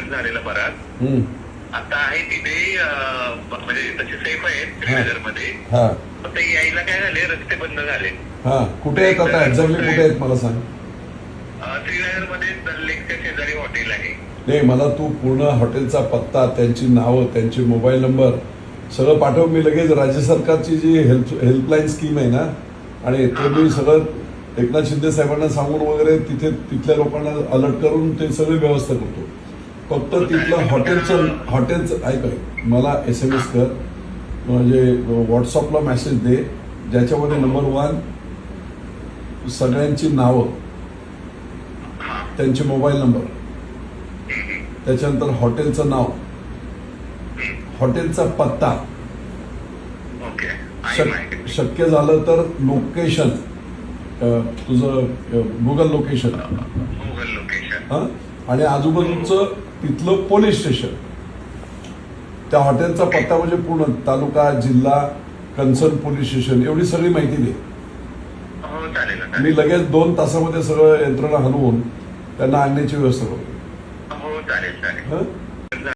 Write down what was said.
बंद झालेला बराच. आता आहे तिथे म्हणजे तसे सेफ आहेत श्रीनगरमध्ये. पण ते यायला काय झाले, रस्ते बंद झाले. कुठे आहेत आता एक्झॅक्टली कुठे आहेत मला सांग. श्रीनगरमध्ये दल लेकच्या शेजारी हॉटेल आहे. नाही, मला तू पूर्ण हॉटेलचा पत्ता, त्यांची नावं, त्यांचे मोबाईल नंबर सगळं पाठव. मी लगेच राज्य सरकारची जी हेल्पलाईन स्कीम आहे ना, आणि ते मी सगळं एकनाथ शिंदे साहेबांना सांगून वगैरे तिथल्या लोकांना अलर्ट करून ते सगळी व्यवस्था करतो. फक्त तिथलं हॉटेलचं ऐक, मला SMS कर, म्हणजे व्हॉट्सअपला मेसेज दे ज्याच्यामध्ये नंबर 1 सगळ्यांची नावं, त्यांचे मोबाईल नंबर, त्याच्यानंतर हॉटेलचं नाव, हॉटेलचा पत्ता, शक्य झालं तर लोकेशन, तुझं गुगल लोकेशन, आणि आजूबाजूचं तिथलं पोलीस स्टेशन, त्या हॉटेलचा पत्ता म्हणजे पूर्ण तालुका, जिल्हा, कन्सर्न पोलीस स्टेशन, एवढी सगळी माहिती दे. मी लगेच 2 तासामध्ये सगळं यंत्रणा हलवून त्यांना आणण्याची व्यवस्था करतो. हो चालेल.